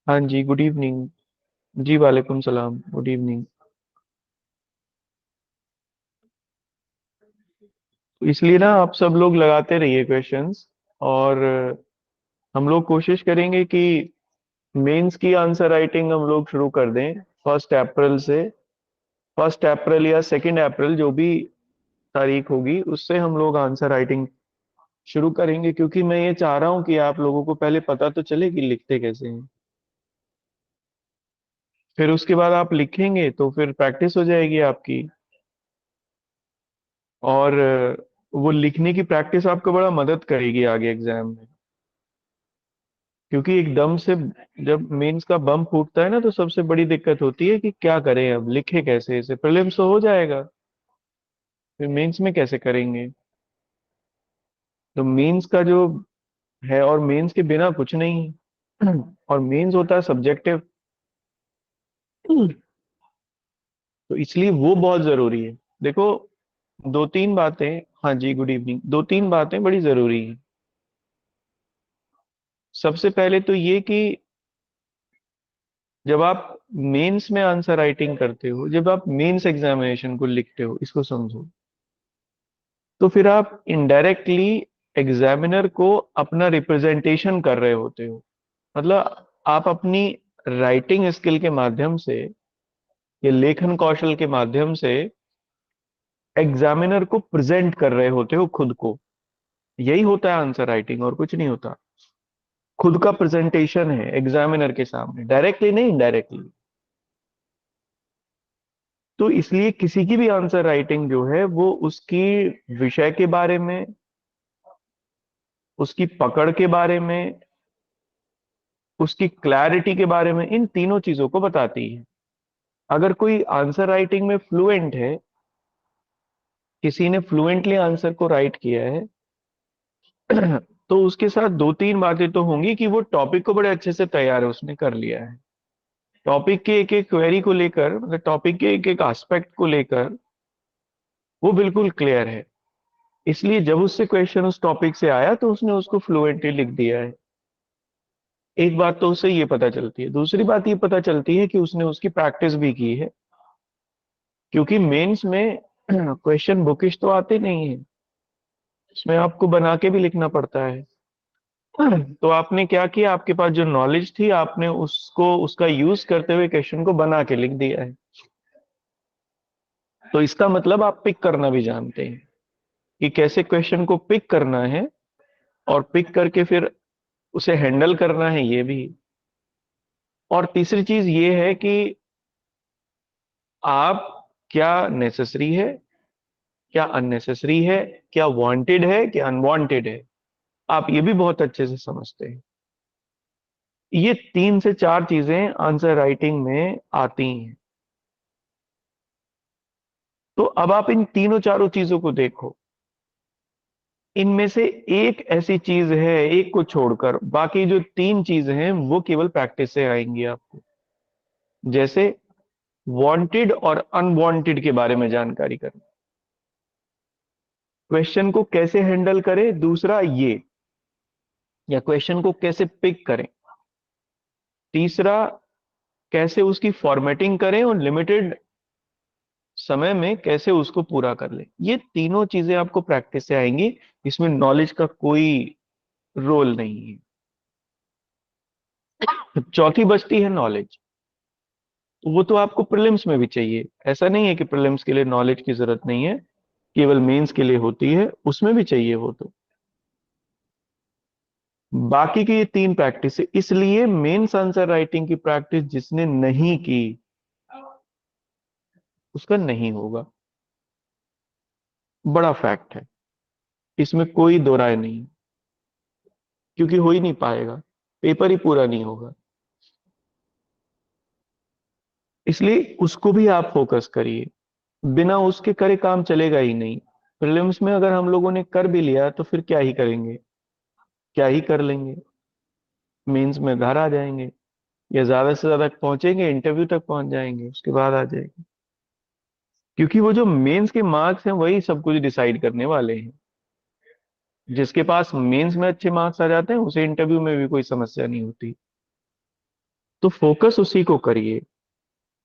हाँ जी, good evening. जी, वालेकुम सलाम, गुड इवनिंग। इसलिए ना आप सब लोग लगाते रहिए क्वेश्चंस। और हम लोग कोशिश करेंगे कि मेंस की आंसर राइटिंग हम लोग शुरू कर दें 1 अप्रैल से। 1 अप्रैल या 2 अप्रैल जो भी तारीख होगी उससे हम लोग आंसर राइटिंग शुरू करेंगे, क्योंकि मैं ये चाह रहा हूँ कि आप लोगों को पहले पता तो चले कि लिखते कैसे हैं। फिर उसके बाद आप लिखेंगे तो फिर प्रैक्टिस हो जाएगी आपकी। और वो लिखने की प्रैक्टिस आपको बड़ा मदद करेगी आगे एग्जाम में। क्योंकि एकदम से जब मेंस का बम फूटता है ना, तो सबसे बड़ी दिक्कत होती है कि क्या करें, अब लिखे कैसे। इसे प्रीलिम्स तो हो जाएगा, फिर मेंस में कैसे करेंगे। तो मेंस का जो है, और मेंस के बिना कुछ नहीं है। और मेंस होता है सब्जेक्टिव। तो इसलिए वो बहुत जरूरी है। देखो, दो तीन बातें। हाँ जी, गुड इवनिंग। दो तीन बातें बड़ी जरूरी हैं। सबसे पहले तो ये कि जब आप मेंस में आंसर राइटिंग करते हो, जब आप मेंस एग्जामिनेशन को लिखते हो, इसको समझो। तो फिर आप इनडायरेक्टली एग्जामिनर को अपना रिप्रेजेंटेशन कर रहे होते हो। मतलब आप अपनी राइटिंग स्किल के माध्यम से या लेखन कौशल के माध्यम से एग्जामिनर को प्रेजेंट कर रहे होते हो खुद को। यही होता है आंसर राइटिंग, और कुछ नहीं होता। खुद का प्रेजेंटेशन है एग्जामिनर के सामने, डायरेक्टली नहीं, इनडायरेक्टली। तो इसलिए किसी की भी आंसर राइटिंग जो है वो उसकी विषय के बारे में, उसकी पकड़ के बारे में, उसकी क्लैरिटी के बारे में, इन तीनों चीजों को बताती है। अगर कोई आंसर राइटिंग में फ्लुएंट है, किसी ने फ्लुएंटली आंसर को राइट किया है, तो उसके साथ दो तीन बातें तो होंगी कि वो टॉपिक को बड़े अच्छे से तैयार है, उसने कर लिया है। टॉपिक के एक एक क्वेरी को लेकर, मतलब टॉपिक के एक एक एस्पेक्ट को लेकर वो बिल्कुल क्लियर है। इसलिए जब उससे क्वेश्चन उस टॉपिक से आया तो उसने उसको फ्लुएंटली लिख दिया है। एक बात तो उससे ये पता चलती है। दूसरी बात ये पता चलती है कि उसने उसकी प्रैक्टिस भी की है। क्योंकि मेंस में क्वेश्चन बुकिश तो आते नहीं है, इसमें आपको बना के भी लिखना पड़ता है। तो आपने क्या किया, आपके पास जो नॉलेज थी आपने उसको, उसका यूज करते हुए क्वेश्चन को बना के लिख दिया है। तो इसका मतलब आप पिक करना भी जानते हैं कि कैसे क्वेश्चन को पिक करना है, और पिक करके फिर उसे हैंडल करना है, ये भी। और तीसरी चीज ये है कि आप, क्या नेसेसरी है, क्या अननेसेसरी है, क्या वांटेड है, क्या अनवांटेड है, आप ये भी बहुत अच्छे से समझते हैं। ये 3 से 4 चीजें आंसर राइटिंग में आती हैं। तो अब आप इन तीनों चारों चीजों को देखो। इनमें से एक ऐसी चीज है, एक को छोड़कर बाकी जो 3 चीजें हैं वो केवल प्रैक्टिस से आएंगी आपको। जैसे वांटेड और अनवांटेड के बारे में जानकारी करना, क्वेश्चन को कैसे हैंडल करें, दूसरा ये, या क्वेश्चन को कैसे पिक करें, तीसरा कैसे उसकी फॉर्मेटिंग करें, और लिमिटेड समय में कैसे उसको पूरा कर ले। ये तीनों चीजें आपको प्रैक्टिस से आएंगी। इसमें नॉलेज का कोई रोल नहीं है। चौथी बचती है नॉलेज। तो वो तो आपको प्रीलिम्स में भी चाहिए। ऐसा नहीं है कि प्रीलिम्स के लिए नॉलेज की जरूरत नहीं है, केवल मेंस के लिए होती है, उसमें भी चाहिए वो तो। बाकी की ये 3 प्रैक्टिस है। इसलिए मेंस आंसर राइटिंग की प्रैक्टिस जिसने नहीं की, उसका नहीं होगा। बड़ा फैक्ट है, इसमें कोई दो राय नहीं। क्योंकि हो ही नहीं पाएगा, पेपर ही पूरा नहीं होगा। इसलिए उसको भी आप फोकस करिए। बिना उसके करे काम चलेगा ही नहीं। प्रीलिम्स में अगर हम लोगों ने कर भी लिया तो फिर क्या ही करेंगे, क्या ही कर लेंगे। मेंस में घर आ जाएंगे, या ज्यादा से ज्यादा पहुंचेंगे, इंटरव्यू तक पहुंच जाएंगे, उसके बाद आ जाएंगे। क्योंकि वो जो मेंस के मार्क्स हैं वही सब कुछ डिसाइड करने वाले हैं। जिसके पास मेंस में अच्छे मार्क्स आ जाते हैं उसे इंटरव्यू में भी कोई समस्या नहीं होती। तो फोकस उसी को करिए।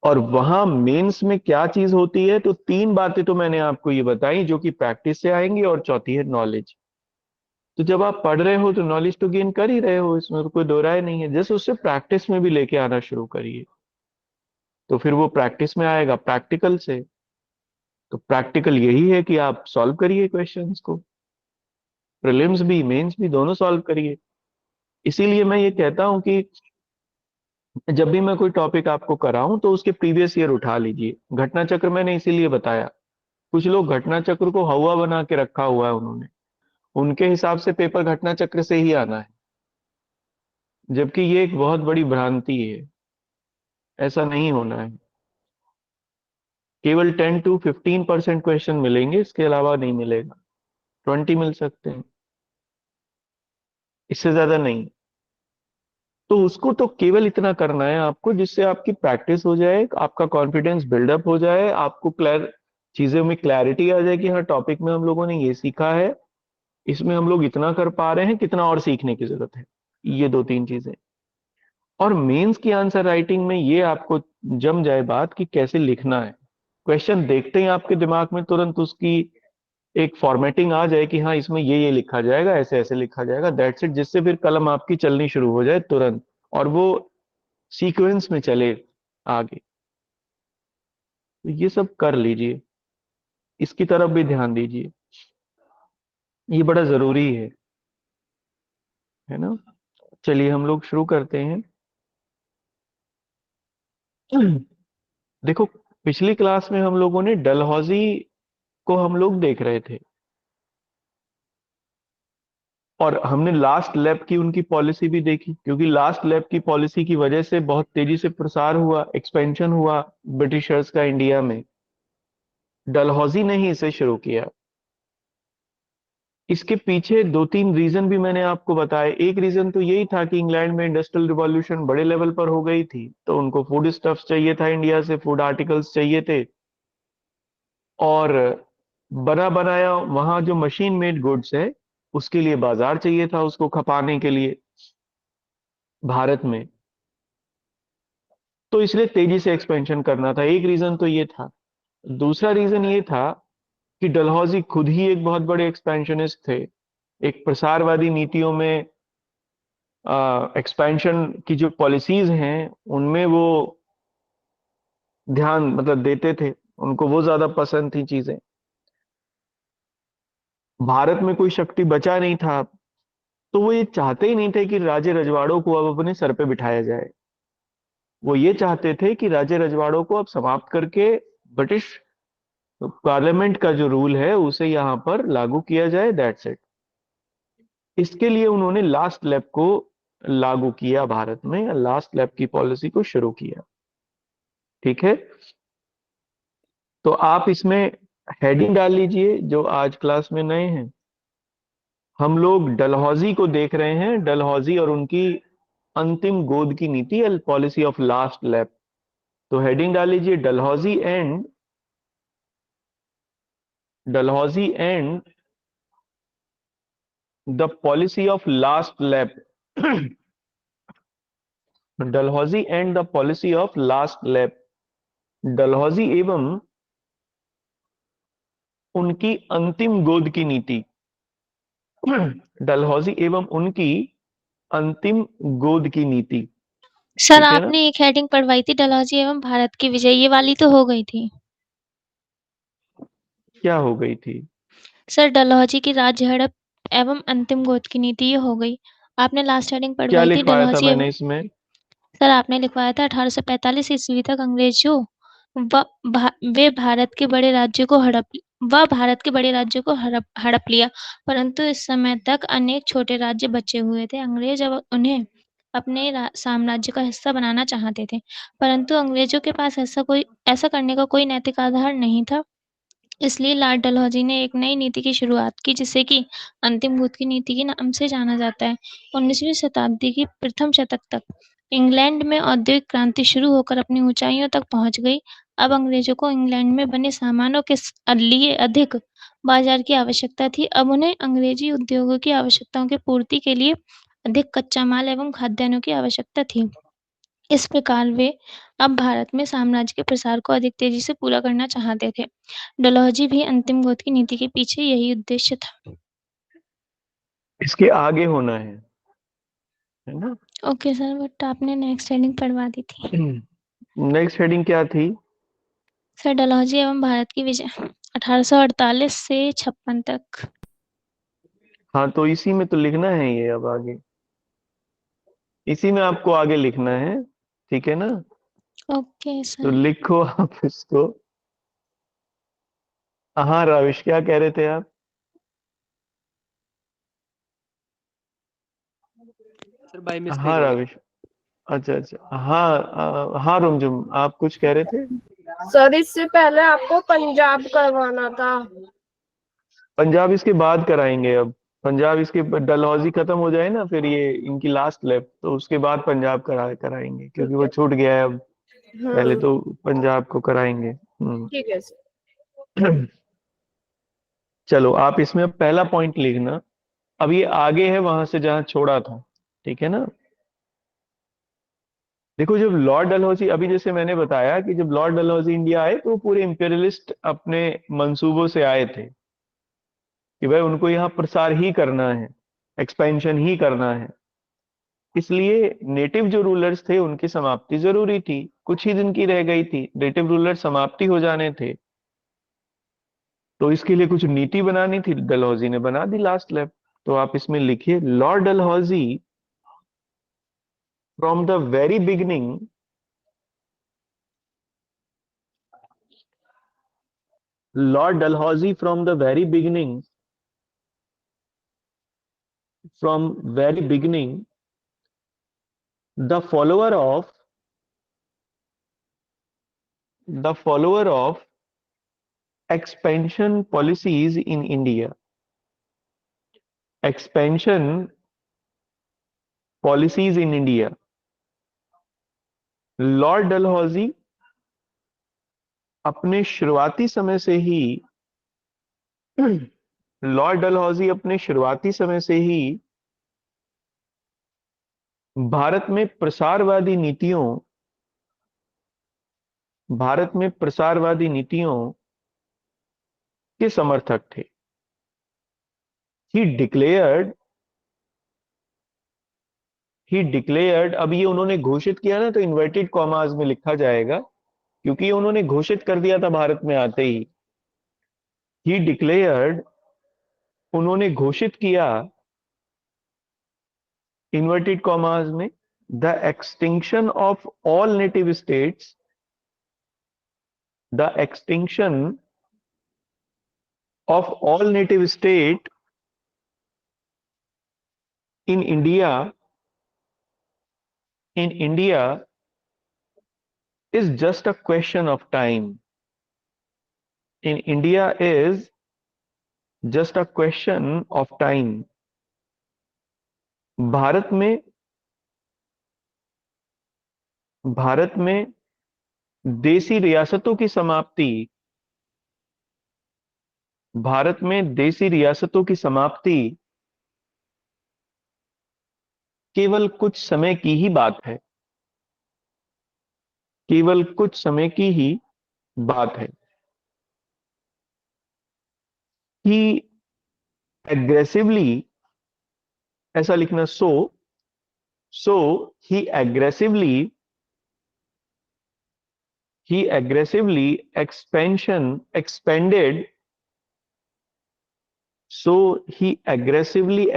और वहां मेंस में क्या चीज होती है, तो तीन बातें तो मैंने आपको ये बताई जो कि प्रैक्टिस से आएंगी, और चौथी है नॉलेज। तो जब आप पढ़ रहे हो तो नॉलेज तो गेन कर ही रहे हो, इसमें तो कोई दो राय नहीं है। जैसे उससे प्रैक्टिस में भी लेके आना शुरू करिए, तो फिर वो प्रैक्टिस में आएगा प्रैक्टिकल से। तो प्रैक्टिकल यही है कि आप सॉल्व करिए क्वेश्चंस को, प्रीलिम्स भी मेंस भी दोनों सॉल्व करिए। इसीलिए मैं ये कहता हूं कि जब भी मैं कोई टॉपिक आपको कराऊं तो उसके प्रीवियस ईयर उठा लीजिए। घटना चक्र मैंने इसीलिए बताया, कुछ लोग घटना चक्र को हवा बना के रखा हुआ है उन्होंने, उनके हिसाब से पेपर घटना चक्र से ही आना है, जबकि ये एक बहुत बड़ी भ्रांति है। ऐसा नहीं होना है। केवल 10 to 15% क्वेश्चन मिलेंगे, इसके अलावा नहीं मिलेगा। 20 मिल सकते हैं, इससे ज्यादा नहीं। तो उसको तो केवल इतना करना है आपको जिससे आपकी प्रैक्टिस हो जाए, आपका कॉन्फिडेंस बिल्डअप हो जाए, आपको क्लियर चीजों में क्लैरिटी आ जाए कि हाँ टॉपिक में हम लोगों ने ये सीखा है, इसमें हम लोग इतना कर पा रहे हैं, कितना और सीखने की जरूरत है। ये दो तीन चीजें। और मेंस की आंसर राइटिंग में ये आपको जम जाए बात कि कैसे लिखना है। क्वेश्चन देखते ही आपके दिमाग में तुरंत उसकी एक फॉर्मेटिंग आ जाए कि हाँ इसमें ये लिखा जाएगा, ऐसे ऐसे लिखा जाएगा, दैट्स इट। जिससे फिर कलम आपकी चलनी शुरू हो जाए तुरंत, और वो सीक्वेंस में चले आगे। तो ये सब कर लीजिए, इसकी तरफ भी ध्यान दीजिए, ये बड़ा जरूरी है ना। चलिए हम लोग शुरू करते हैं। देखो, पिछली क्लास में हम लोगों ने डलहौजी को हम लोग देख रहे थे, और हमने लास्ट लैब की उनकी पॉलिसी भी देखी, क्योंकि लास्ट लैब की पॉलिसी की वजह से बहुत तेजी से प्रसार हुआ, एक्सपेंशन हुआ ब्रिटिशर्स का इंडिया में। डलहौजी ने ही इसे शुरू किया। इसके पीछे दो तीन रीजन भी मैंने आपको बताए। एक रीजन तो यही था कि इंग्लैंड में इंडस्ट्रियल रिवॉल्यूशन बड़े लेवल पर हो गई थी, तो उनको फूड स्टफ्स चाहिए था, इंडिया से फूड आर्टिकल्स चाहिए थे। और बना बनाया वहां जो मशीन मेड गुड्स है, उसके लिए बाजार चाहिए था, उसको खपाने के लिए भारत में। तो इसलिए तेजी से एक्सपेंशन करना था, एक रीजन तो ये था। दूसरा रीजन ये था कि डलहौजी खुद ही एक बहुत बड़े एक्सपेंशनिस्ट थे। एक प्रसारवादी नीतियों में एक्सपेंशन की जो पॉलिसीज हैं उनमें वो ध्यान मतलब देते थे, उनको वो ज्यादा पसंद थी चीजें। भारत में कोई शक्ति बचा नहीं था, तो वो ये चाहते ही नहीं थे कि राजे रजवाड़ों को अब अपने सर पे बिठाया जाए। वो ये चाहते थे कि राजे रजवाड़ों को अब समाप्त करके ब्रिटिश पार्लियामेंट का जो रूल है उसे यहाँ पर लागू किया जाए, दैट्स इट। इसके लिए उन्होंने लास्ट लैब को लागू किया भारत में, लास्ट लैब की पॉलिसी को शुरू किया। ठीक है, तो आप इसमें हेडिंग डाल लीजिए जो आज क्लास में नए हैं। हम लोग डलहौजी को देख रहे हैं, डलहौजी और उनकी अंतिम गोद की नीति, पॉलिसी ऑफ लास्ट लैप। तो हेडिंग डाल लीजिए Dalhousie and the policy of last lap. Dalhousie and the policy of last lap. Dalhousie एवं उनकी अंतिम गोद की नीति। डलहौजी एवं उनकी अंतिम गोद की नीति। सर ठीक है ना। आपने एक हेडिंग पढ़वाई थी डलहौजी एवं भारत की विजय, ये वाली तो हो गई थी। क्या हो गई थी? सर डलहौजी की राज्य हड़प एवं अंतिम गोद की नीति, ये हो गई। आपने लास्ट हेडिंग क्या पढ़वाई थी लिखवाया था डलहौजी मैंने एवं। इसमें? सर आपने लिखवाया था 1845 ईस्वी तक अंग्रेजों व वे भारत के बड़े राज्य को हड़प लिया, परंतु इस समय तक अनेक छोटे राज्य बचे हुए थे। अंग्रेज अब उन्हें अपने साम्राज्य का हिस्सा बनाना चाहते थे, परंतु अंग्रेजों के पास ऐसा करने का कोई नैतिक आधार नहीं था। इसलिए लॉर्ड डलहौजी ने एक नई नीति की शुरुआत की, जिसे कि अंतिम बूथ की नीति के नाम से जाना जाता है। 19वीं शताब्दी की प्रथम शतक तक इंग्लैंड में औद्योगिक क्रांति शुरू होकर अपनी ऊंचाइयों तक पहुंच गई। अब अंग्रेजों को इंग्लैंड में बने सामानों के लिए अधिक बाजार की आवश्यकता थी। अब उन्हें अंग्रेजी उद्योगों की आवश्यकताओं की पूर्ति के लिए अधिक कच्चा माल एवं खाद्यान्नों की आवश्यकता थी। इस प्रकार वे अब भारत में साम्राज्य के प्रसार को अधिक तेजी से पूरा करना चाहते थे। डलहौजी भी अंतिम गोद की नीति के पीछे यही उद्देश्य था। इसके आगे होना है ना। ओके सर, बट आपने नेक्स्ट हेडिंग पढ़वा दी थी। नेक्स्ट हेडिंग क्या थी? सर, डलहौजी एवं भारत की विजय 1848 से 56 तक। हाँ, तो इसी में तो लिखना है ये, अब आगे इसी में आपको आगे लिखना है, ठीक है ना। ओके तो सर। लिखो आप इसको। हाँ राविश, क्या कह रहे थे आप? सर बाय मिस्टेक हाँ हो गया। राविश, अच्छा अच्छा, हाँ हाँ रुमझुम, आप कुछ कह रहे थे? सर इससे पहले आपको पंजाब करवाना था। पंजाब इसके बाद कराएंगे अब। पंजाब इसके डलहौजी खत्म हो जाए ना, फिर ये इनकी लास्ट लैप, तो उसके बाद पंजाब कराएंगे, क्योंकि ठीक वो है। छूट गया है अब। पहले हम्म। तो पंजाब को कराएंगे। ठीक है सर। चलो, आप इसमें अब पहला पॉइंट लिखना। अब ये आगे है वहां से जहां छोड़ा था, ठीक है ना। देखो, जब लॉर्ड डलहौजी, अभी जैसे मैंने बताया कि जब लॉर्ड डलहौजी इंडिया आए तो वो पूरे इंपीरियलिस्ट अपने मंसूबों से आए थे कि भाई उनको यहाँ प्रसार ही करना है, एक्सपेंशन ही करना है। इसलिए नेटिव जो रूलर्स थे उनकी समाप्ति जरूरी थी, कुछ ही दिन की रह गई थी, नेटिव रूलर समाप्ति हो जाने थे। तो इसके लिए कुछ नीति बनानी थी, डलहौजी ने बना दी लास्ट लैप। तो आप इसमें लिखिए, Lord Dalhousie from the very beginning, Lord Dalhousie from the very beginning, from very beginning the follower of the follower of expansion policies in India. Expansion policies in India. Lord Dalhousie अपने शुरुआती समय से ही लॉर्ड डलहौजी अपने शुरुआती समय से ही भारत में प्रसारवादी नीतियों भारत में प्रसारवादी नीतियों के समर्थक थे। ही डिक्लेयर्ड ही डिक्लेयर्ड, अब ये उन्होंने घोषित किया ना, तो इन्वर्टेड कॉमास में लिखा जाएगा, क्योंकि ये उन्होंने घोषित कर दिया था भारत में आते ही डिक्लेयर्ड, उन्होंने घोषित किया इन्वर्टेड कॉमास में, the extinction of all native states, the extinction of all native state in India is just a question of time. In India is just a question of time. Bharat में भारत में देसी रियासतों की समाप्ति भारत में देसी रियासतों की समाप्ति केवल कुछ समय की ही बात है, केवल कुछ समय की ही बात है। ही एग्रेसिवली, ऐसा लिखना, सो ही aggressively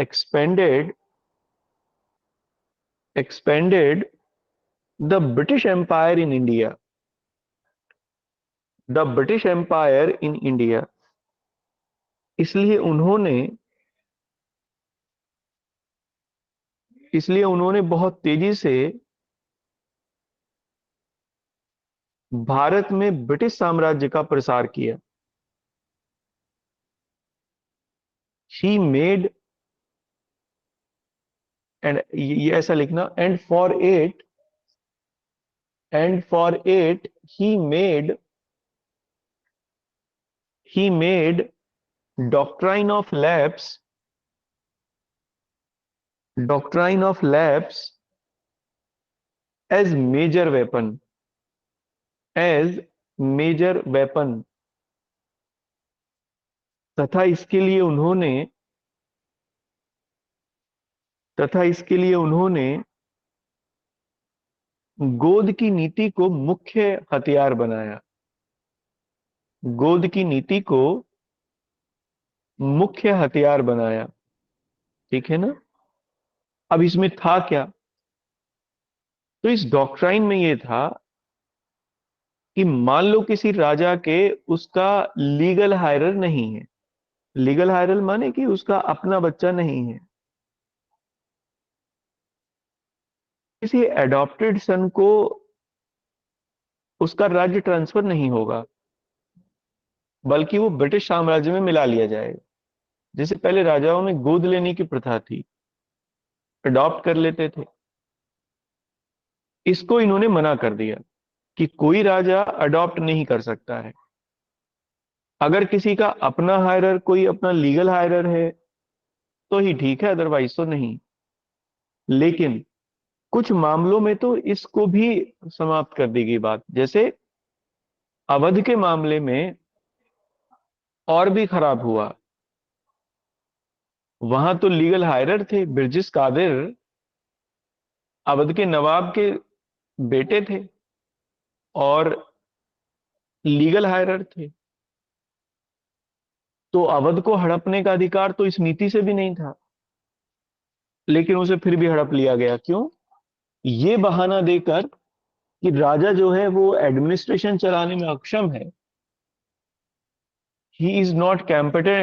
expanded expanded the British Empire in India, the British Empire in India। इसलिए उन्होंने बहुत तेजी से भारत में ब्रिटिश साम्राज्य का प्रसार किया। ही मेड, एंड ये ऐसा लिखना, and for it he made doctrine of lapse doctrine of lapse as major weapon, as major weapon, तथा इसके लिए उन्होंने तथा इसके लिए उन्होंने गोद की नीति को मुख्य हथियार बनाया। गोद की नीति को मुख्य हथियार बनाया। ठीक है ना? अब इसमें था क्या? तो इस डॉक्ट्राइन में ये था कि मान लो किसी राजा के उसका लीगल हायरर नहीं है। लीगल हायरर माने कि उसका अपना बच्चा नहीं है। किसी एडॉप्टेड सन को उसका राज्य ट्रांसफर नहीं होगा, बल्कि वो ब्रिटिश साम्राज्य में मिला लिया जाएगा। जैसे पहले राजाओं में गोद लेने की प्रथा थी, अडॉप्ट कर लेते थे, इसको इन्होंने मना कर दिया कि कोई राजा अडॉप्ट नहीं कर सकता है। अगर किसी का अपना हायरर, कोई अपना लीगल हायरर है तो ही ठीक है, अदरवाइज तो नहीं। लेकिन कुछ मामलों में तो इसको भी समाप्त कर दी गई बात। जैसे अवध के मामले में और भी खराब हुआ। वहां तो लीगल हायरर थे, बिरजिस कादिर अवध के नवाब के बेटे थे और लीगल हायरर थे। तो अवध को हड़पने का अधिकार तो इस नीति से भी नहीं था, लेकिन उसे फिर भी हड़प लिया गया। क्यों? ये बहाना देकर कि राजा जो है वो एडमिनिस्ट्रेशन चलाने में अक्षम है, he is not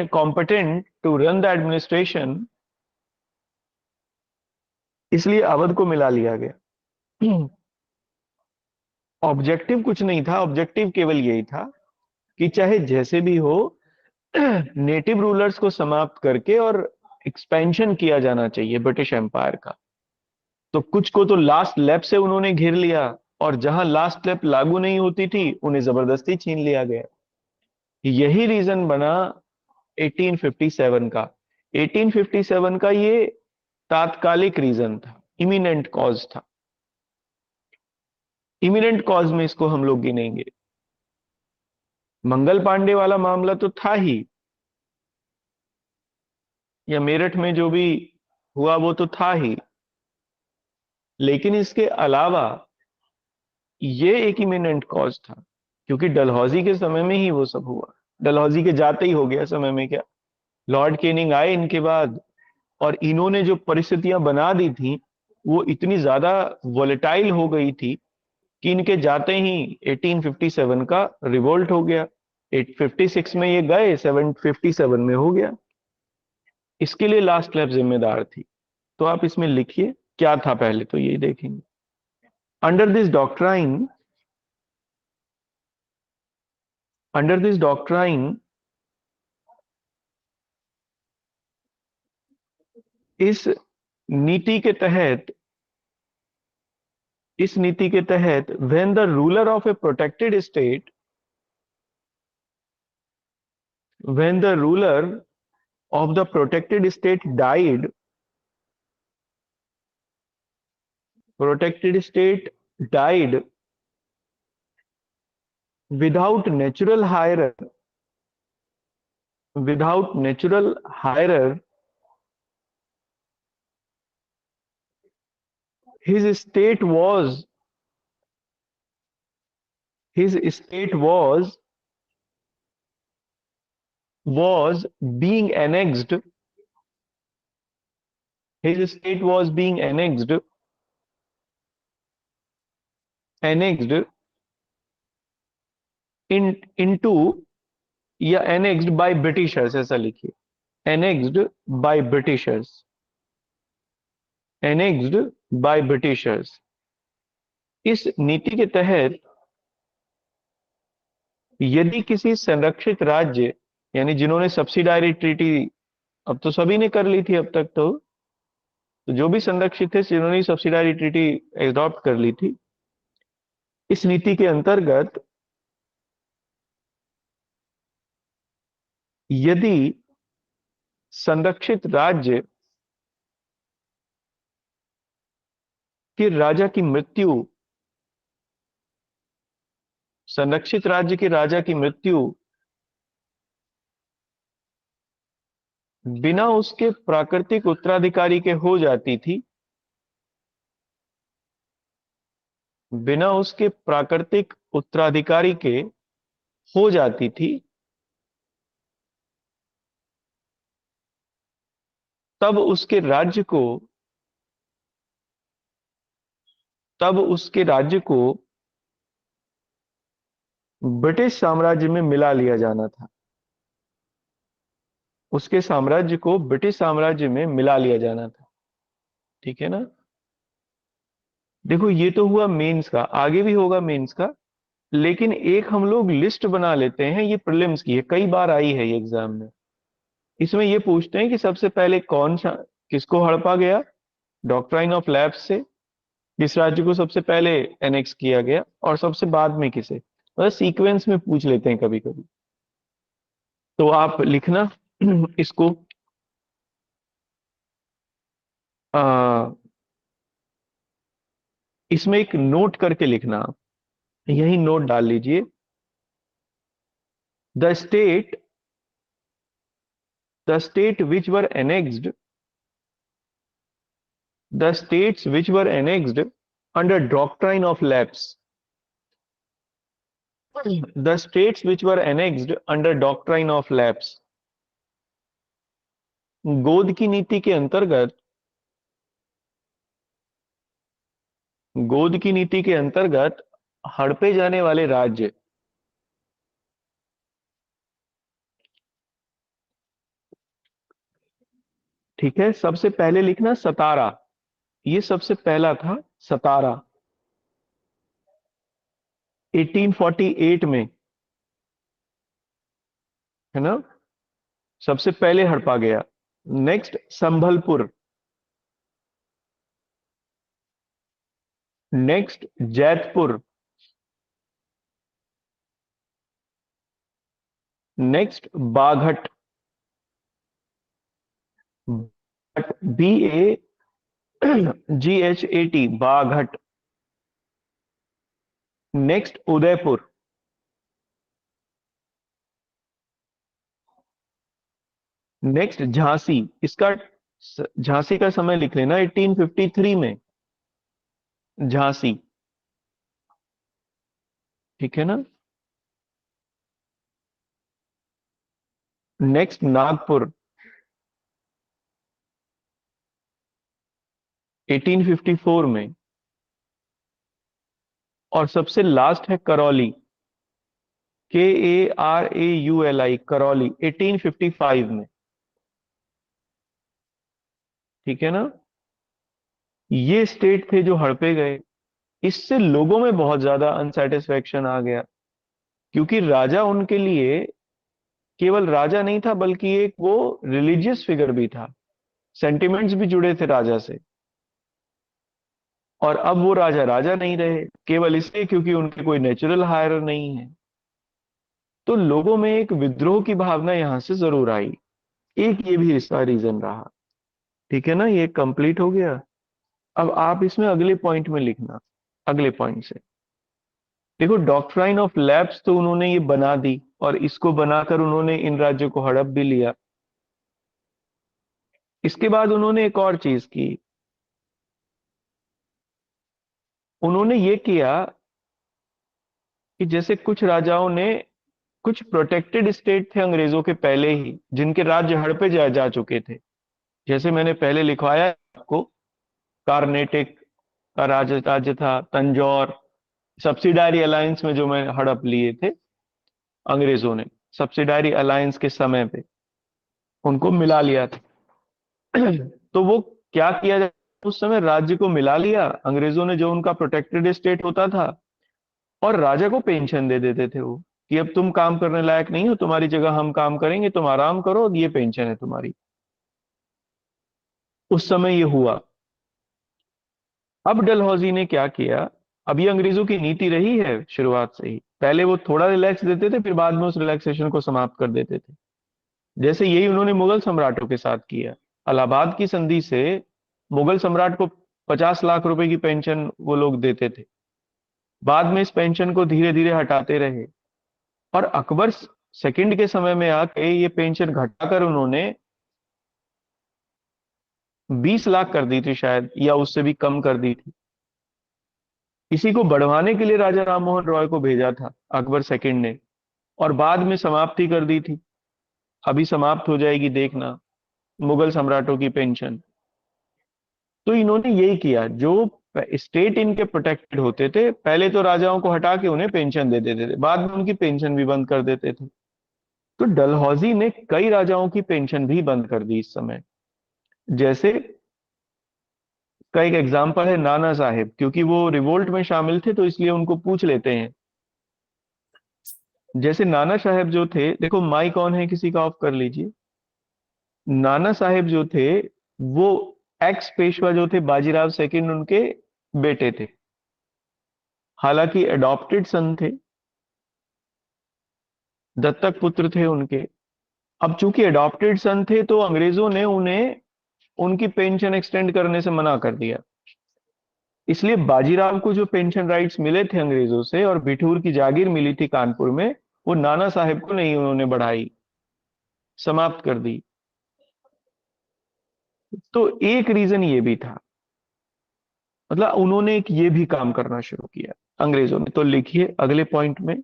competent to run the administration, इसलिए अवध को मिला लिया गया। ऑब्जेक्टिव कुछ नहीं था, ऑब्जेक्टिव केवल यही था कि चाहे जैसे भी हो नेटिव रूलर्स को समाप्त करके और एक्सपेंशन किया जाना चाहिए ब्रिटिश एम्पायर का। तो कुछ को तो लास्ट लैप से उन्होंने घेर लिया, और जहां लास्ट लैप लागू नहीं होती थी उन्हें जबरदस्ती छीन लिया गया। यही रीजन बना 1857 का। 1857 का ये तात्कालिक रीजन था, इमिनेंट कॉज था। इमिनेंट कॉज में इसको हम लोग गिनेंगे। मंगल पांडे वाला मामला तो था ही, या मेरठ में जो भी हुआ वो तो था ही, लेकिन इसके अलावा ये एक इमिनेंट कॉज था, क्योंकि डलहौजी के समय में ही वो सब हुआ। डलहौजी के जाते ही हो गया, समय में क्या। लॉर्ड केनिंग आए इनके बाद, और इन्होंने जो परिस्थितियां बना दी थी वो इतनी ज्यादा वोलेटाइल हो गई थी कि इनके जाते ही 1857 का रिवोल्ट हो गया। 856 में ये गए, 757 में हो गया। इसके लिए लास्ट लैप जिम्मेदार थी। तो आप इसमें लिखिए क्या था, पहले तो यही देखेंगे। Under this doctrine under this doctrine इस नीति के तहत when the ruler of A protected state when the ruler of the protected state died without natural hirer, his state was his state was being annexed his state was being annexed into, या annexed by Britishers, ऐसा लिखिए, annexed by Britishers, annexed by Britishers। इस नीति के तहत यदि किसी संरक्षित राज्य, यानी जिन्होंने सब्सिडायरी ट्रीटी, अब तो सभी ने कर ली थी अब तक, तो जो भी संरक्षित थे जिन्होंने सब्सिडायरी ट्रीटी एडॉप्ट कर ली थी, इस नीति के अंतर्गत यदि संरक्षित राज्य के राजा की मृत्यु संरक्षित राज्य के राजा की मृत्यु बिना उसके प्राकृतिक उत्तराधिकारी के हो जाती थी, बिना उसके प्राकृतिक उत्तराधिकारी के हो जाती थी, तब उसके राज्य को तब उसके राज्य को ब्रिटिश साम्राज्य में मिला लिया जाना था। उसके साम्राज्य को ब्रिटिश साम्राज्य में मिला लिया जाना था। ठीक है ना। देखो ये तो हुआ मेंस का, आगे भी होगा मेंस का, लेकिन एक हम लोग लिस्ट बना लेते हैं, ये प्रीलिम्स की है, कई बार आई है ये एग्जाम में। इसमें ये पूछते हैं कि सबसे पहले कौन सा किसको हड़पा गया डॉक्ट्राइन ऑफ लैप्स से, किस राज्य को सबसे पहले एनेक्स किया गया, और सबसे बाद में किसे, मतलब सीक्वेंस में पूछ लेते हैं कभी कभी। तो आप लिखना इसको आ, इसमें एक नोट करके लिखना, आप यही नोट डाल लीजिए। The state the state which were annexed the states which were annexed under doctrine of lapse the states which were annexed under doctrine of lapse गोद की नीति के अंतर्गत गोद की नीति के अंतर्गत हड़पे जाने वाले राज्य, ठीक है। सबसे पहले लिखना सतारा, ये सबसे पहला था सतारा, 1848 में, है ना, सबसे पहले हड़पा गया। Next Sambalpur, next Jaitpur, next Baghat, BAGHAT Baghat, next Udaipur, next Jhansi. इसका झांसी का समय लिख लेना 1853 में झांसी, ठीक है ना। नेक्स्ट नागपुर 1854 में, और सबसे लास्ट है करौली, KARAULI करौली 1855 में, ठीक है ना। ये स्टेट थे जो हड़पे गए। इससे लोगों में बहुत ज्यादा अनसेटिस्फैक्शन आ गया, क्योंकि राजा उनके लिए केवल राजा नहीं था, बल्कि एक वो रिलीजियस फिगर भी था, सेंटिमेंट्स भी जुड़े थे राजा से। और अब वो राजा राजा नहीं रहे, केवल इसलिए क्योंकि उनके कोई नेचुरल हायर नहीं है। तो लोगों में एक विद्रोह की भावना यहां से जरूर आई, एक ये भी इसका रीजन रहा। ठीक है ना, ये कंप्लीट हो गया। अब आप इसमें अगले पॉइंट में लिखना, अगले पॉइंट से देखो। डॉक्ट्राइन ऑफ लैप्स तो उन्होंने ये बना दी, और इसको बनाकर उन्होंने इन राज्यों को हड़प भी लिया। इसके बाद उन्होंने एक और चीज की, उन्होंने ये किया कि जैसे कुछ राजाओं ने, कुछ प्रोटेक्टेड स्टेट थे अंग्रेजों के पहले ही, जिनके राज्य हड़पे जा चुके थे। जैसे मैंने पहले लिखवाया आपको, कार्नेटिक का राज्य था, तंजौर, सब्सिडारी अलायंस में जो मैं हड़प लिए थे अंग्रेजों ने, सब्सिडारी अलायंस के समय पे उनको मिला लिया था। तो वो क्या किया जाए, उस समय राज्य को मिला लिया अंग्रेजों ने, जो उनका प्रोटेक्टेड स्टेट होता था, और राजा को पेंशन दे देते थे वो, कि अब तुम काम करने लायक नहीं हो, तुम्हारी जगह हम काम करेंगे, तुम आराम करो, ये पेंशन है तुम्हारी। उस समय ये हुआ। अब डलहौजी ने क्या किया, अब ये अंग्रेजों की नीति रही है शुरुआत से ही, पहले वो थोड़ा रिलैक्स देते थे, फिर बाद में उस रिलैक्सेशन को समाप्त कर देते थे। जैसे यही उन्होंने मुगल सम्राटों के साथ किया। इलाहाबाद की संधि से मुगल सम्राट को 50 लाख रुपए की पेंशन वो लोग देते थे, बाद में इस पेंशन को धीरे धीरे हटाते रहे, और अकबर सेकंड के समय में आके ये पेंशन घटाकर उन्होंने 20 लाख कर दी थी शायद, या उससे भी कम कर दी थी। इसी को बढ़वाने के लिए राजा राममोहन रॉय को भेजा था अकबर सेकंड ने, और बाद में समाप्ति कर दी थी। अभी समाप्त हो जाएगी देखना, मुगल सम्राटों की पेंशन। तो इन्होंने यही किया, जो स्टेट इनके प्रोटेक्टेड होते थे पहले तो राजाओं को हटा के उन्हें पेंशन दे देते थे, बाद में उनकी पेंशन भी बंद कर देते थे। तो डलहौजी ने कई राजाओं की पेंशन भी बंद कर दी इस समय। जैसे का एक एग्जाम्पल है नाना साहेब, क्योंकि वो रिवोल्ट में शामिल थे तो इसलिए उनको पूछ लेते हैं। जैसे नाना साहेब जो थे, देखो माइक ऑन है, किसी का ऑफ कर लीजिए। नाना साहेब जो थे वो एक्स पेशवा जो थे बाजीराव सेकंड, उनके बेटे थे, हालांकि अडॉप्टेड सन थे, दत्तक पुत्र थे उनके। अब चूंकि अडॉप्टेड सन थे तो अंग्रेजों ने उन्हें उनकी पेंशन एक्सटेंड करने से मना कर दिया। इसलिए बाजीराव को जो पेंशन राइट्स मिले थे अंग्रेजों से और बिठूर की जागीर मिली थी कानपुर में, वो नाना साहेब को नहीं उन्होंने बढ़ाई, समाप्त कर दी। तो एक रीजन ये भी था, मतलब उन्होंने एक ये भी काम करना शुरू किया अंग्रेजों ने। तो लिखिए अगले पॉइंट में,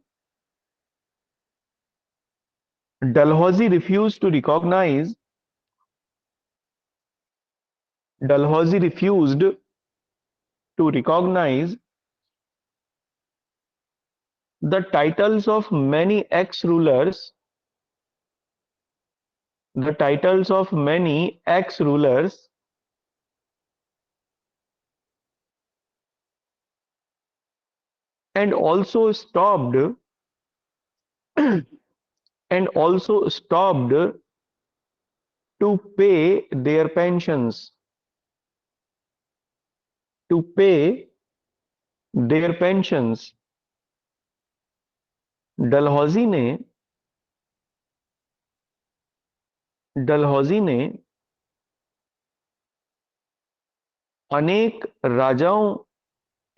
Dalhousie refuse to recognise Dalhousie refused to recognise the titles of many ex-rulers the titles of many ex-rulers and also stopped and also stopped to pay their pensions to pay their pensions। Dalhousie ने अनेक राजाओं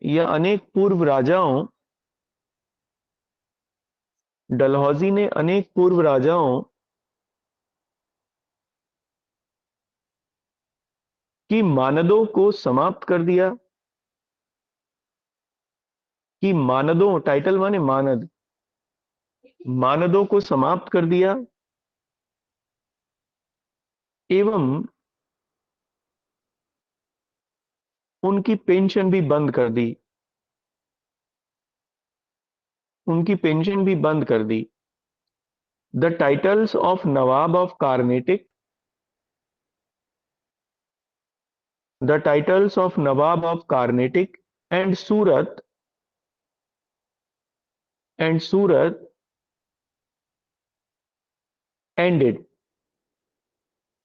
या अनेक पूर्व राजाओं डलहौजी ने अनेक पूर्व राजाओं की मानदों को समाप्त कर दिया। कि मानदों, टाइटल माने मानद, मानदों को समाप्त कर दिया एवं उनकी पेंशन भी बंद कर दी, उनकी पेंशन भी बंद कर दी। The titles of Nawab of Carnatic the titles of Nawab of Carnatic and Surat ended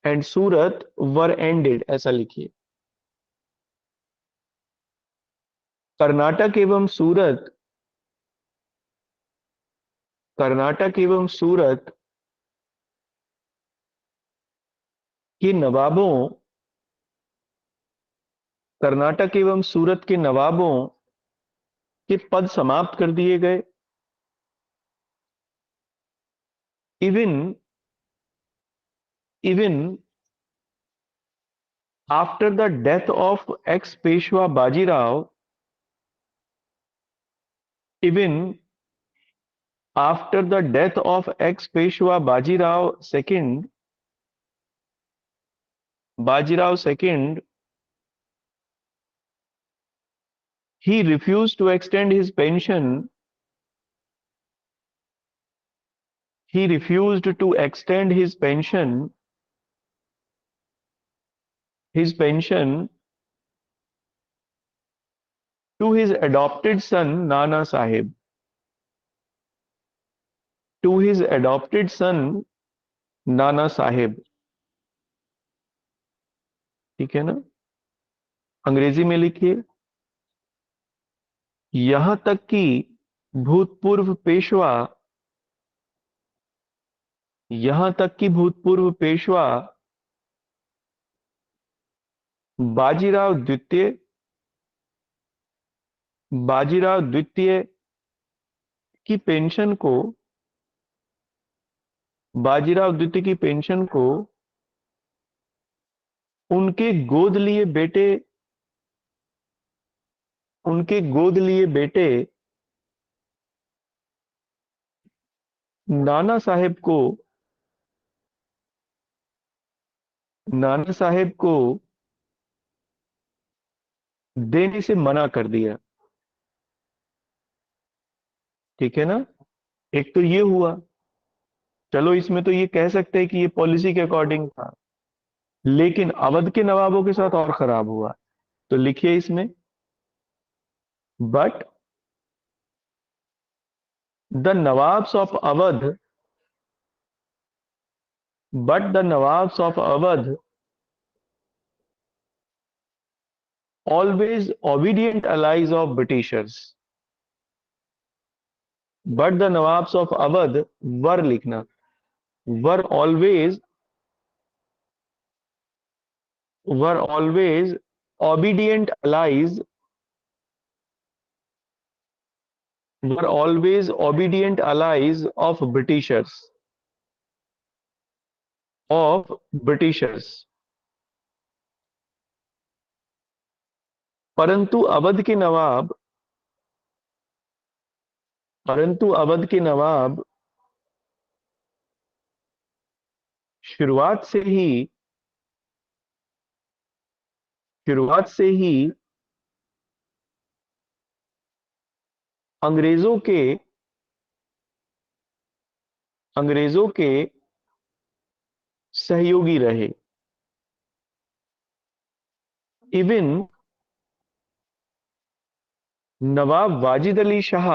and Surat were ended, ऐसा लिखिए। कर्नाटक एवं सूरत के नवाबों कर्नाटक एवं सूरत के नवाबों के पद समाप्त कर दिए गए। Even after the death of x Peshwa Bajirao even after the death of ex-Peshwa Bajirao II, he refused to extend his pension. He refused to extend his pension to his adopted son Nana Sahib. To his adopted son Nana Sahib. ठीक है ना, अंग्रेजी में लिखिए। यहां तक कि भूतपूर्व पेशवा बाजीराव द्वितीय बाजीराव द्वितीय की पेंशन को बाजीराव द्वितीय की पेंशन को उनके गोद लिए बेटे उनके गोद लिए बेटे नाना साहेब को नाना साहेब को देने से मना कर दिया। ठीक है ना? एक तो ये हुआ, चलो इसमें तो ये कह सकते हैं कि ये पॉलिसी के अकॉर्डिंग था, लेकिन अवध के नवाबों के साथ और खराब हुआ। तो लिखिए इसमें, but the nawabs of Awadh but the nawabs of Awadh always obedient allies of Britishers. But the Nawabs of Awadh were लिखना, were always obedient allies of Britishers. परंतु अवध के नवाब शुरुआत से ही अंग्रेजों के सहयोगी रहे। Even Nawab Wajid Ali Shah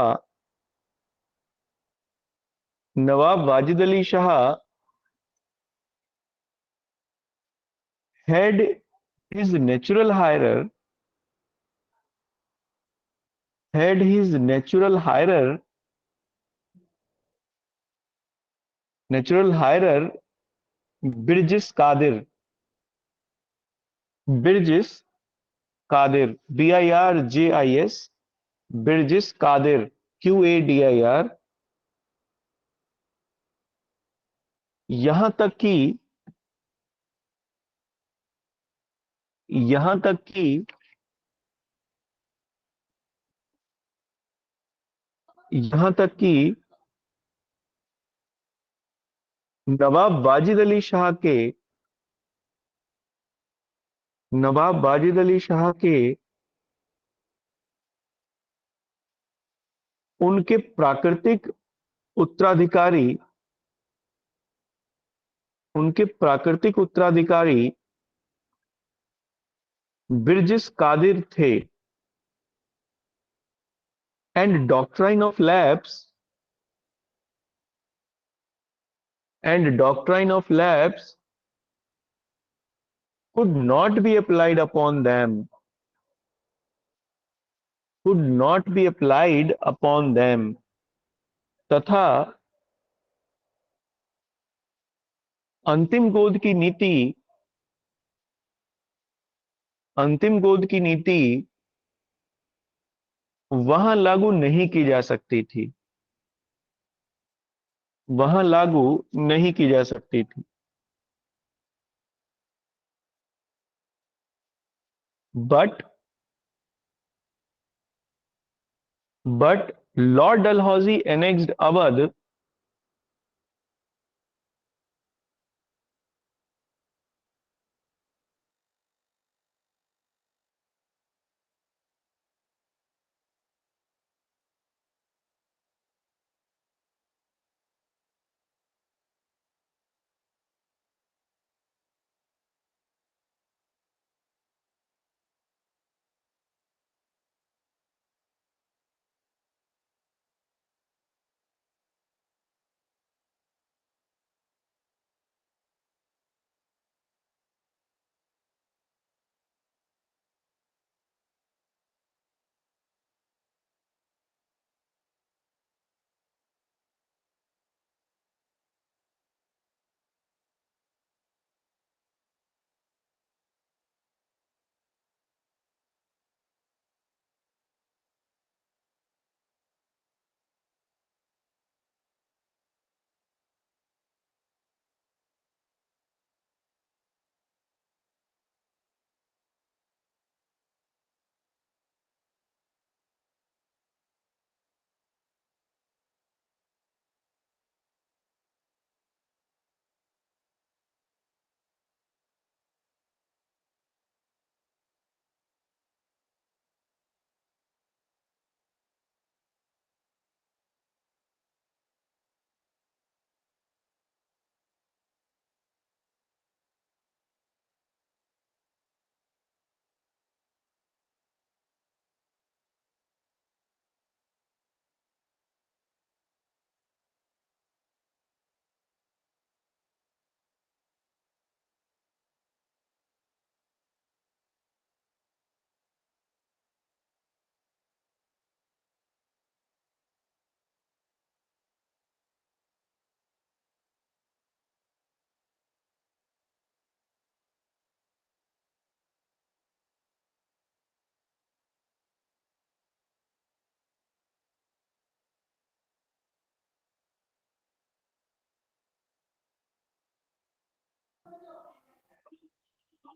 had his natural hirer Birjis Qadir BIRJIS Birjis Qadir QADIR। यहां तक कि यहां तक कि यहां तक कि नवाब वाजिद अली शाह के उनके प्राकृतिक उत्तराधिकारी बिरजिस कादिर थे। And doctrine of lapse could not be applied upon them तथा अंतिम गोद की नीति वहां लागू नहीं की जा सकती थी but Lord Dalhousie annexed Awadh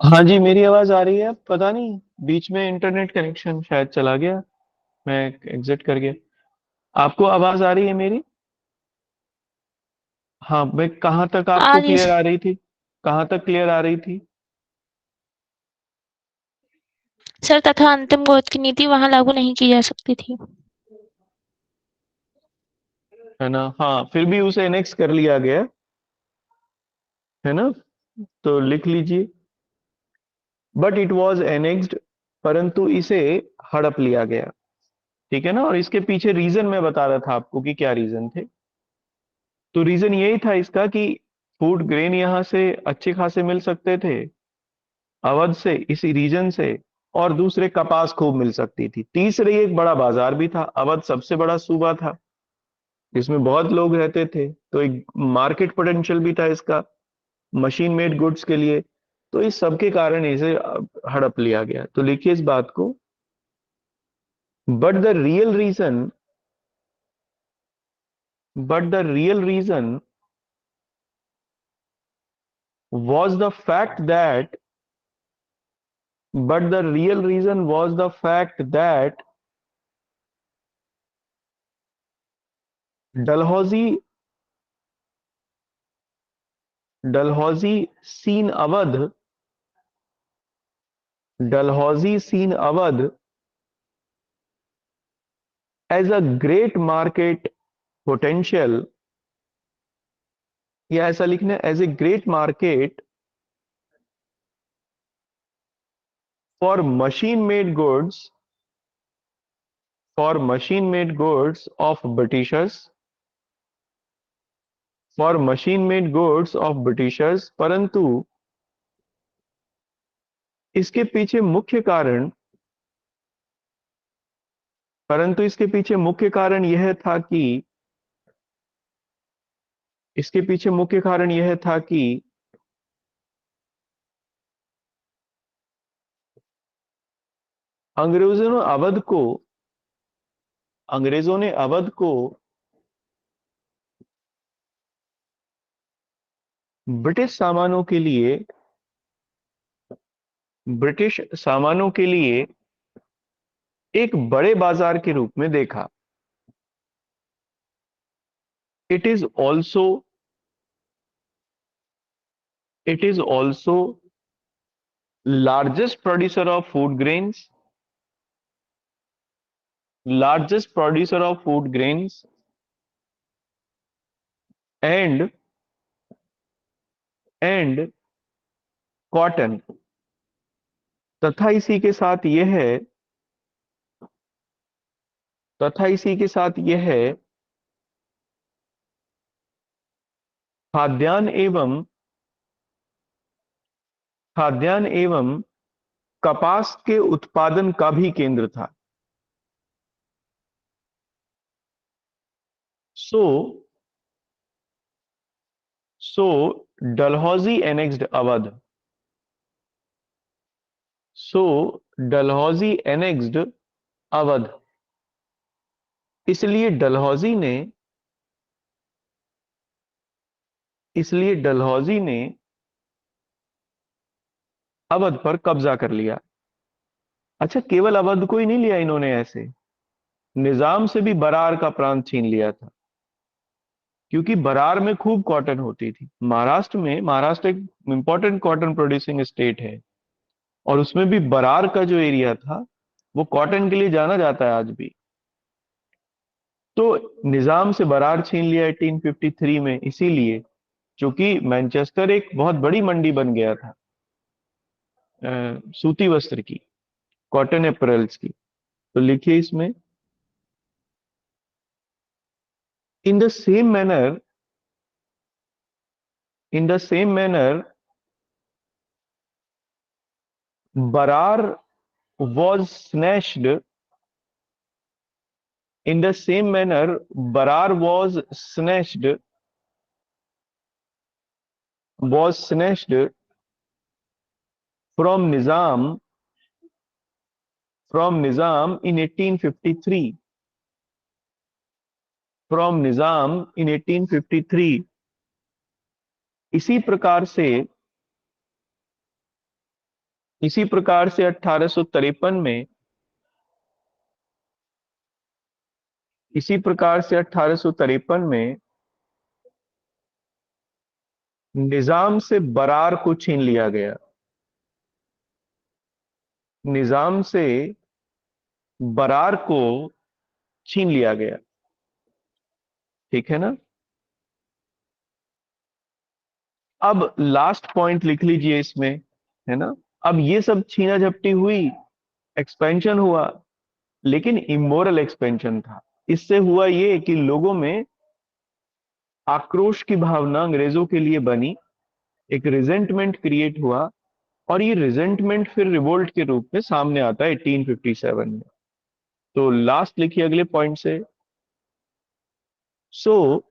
हाँ जी, मेरी आवाज आ रही है? पता नहीं, बीच में इंटरनेट कनेक्शन शायद चला गया, मैं एग्जिट कर गया। आपको आवाज आ रही है मेरी? हाँ, मैं कहाँ तक आ आपको रही है क्लियर सर। आ रही थी? कहाँ तक क्लियर आ रही थी? सर तथा अंतिम गोद की नीति वहां लागू नहीं की जा सकती थी। है ना? हाँ, फिर भी उसे एनेक्स कर लिया गया, है ना? तो लिख लीजिए, बट इट वॉज एनेक्स्ड, परंतु इसे हड़प लिया गया। ठीक है ना? और इसके पीछे रीजन मैं बता रहा था आपको कि क्या रीजन थे। तो रीजन यही था इसका कि फूड ग्रेन यहाँ से अच्छे खासे मिल सकते थे, अवध से, इसी रीजन से। और दूसरे कपास खूब मिल सकती थी। तीसरे एक बड़ा बाजार भी था, अवध सबसे बड़ा सूबा था जिसमें बहुत लोग रहते थे, तो एक मार्केट पोटेंशियल भी था इसका मशीन मेड गुड्स के लिए। तो इस सब के कारण इसे हड़प लिया गया। तो लिखिए इस बात को, but the real reason but the real reason was the fact that but the real reason was the fact that Dalhousie Dalhousie seen Awadh Dalhousie seen Awadh as a great market potential, या ऐसा लिखना, as a great market for machine made goods of Britishers, परंतु इसके पीछे मुख्य कारण यह था कि अंग्रेजों ने अवध को अंग्रेजों ने अवध को ब्रिटिश सामानों के लिए एक बड़े बाजार के रूप में देखा। It is also largest producer of food grains and and cotton, तथा इसी के साथ यह खाद्यान्न एवं कपास के उत्पादन का भी केंद्र था। सो सो डलहौजी एनेक्स्ड अवध सो डलहौजी एनेक्स्ड अवध इसलिए डलहौजी ने अवध पर कब्जा कर लिया। अच्छा, केवल अवध को ही नहीं लिया इन्होंने, ऐसे निजाम से भी बरार का प्रांत छीन लिया था, क्योंकि बरार में खूब कॉटन होती थी। महाराष्ट्र एक इंपॉर्टेंट कॉटन प्रोड्यूसिंग स्टेट है, और उसमें भी बरार का जो एरिया था वो कॉटन के लिए जाना जाता है आज भी। तो निजाम से बरार छीन लिया 1853 में, इसीलिए क्योंकि मैनचेस्टर एक बहुत बड़ी मंडी बन गया था सूती वस्त्र की, कॉटन एपरल्स की। तो लिखिए इसमें, in the same manner Barar was snatched in the same manner Barar was snatched from Nizam in 1853 इसी प्रकार से इसी प्रकार से 1853 में, इसी प्रकार से 1853 में निजाम से बरार को छीन लिया गया। निजाम से बरार को छीन लिया गया। ठीक है ना। अब लास्ट पॉइंट लिख लीजिए इसमें, है ना। अब ये सब छीना झपटी हुई, एक्सपेंशन हुआ, लेकिन इमोरल एक्सपेंशन था। इससे हुआ ये कि लोगों में आक्रोश की भावना अंग्रेजों के लिए बनी, एक रिजेंटमेंट क्रिएट हुआ, और ये रिजेंटमेंट फिर रिवोल्ट के रूप में सामने आता है 1857 में। तो लास्ट लिखिए अगले पॉइंट से। So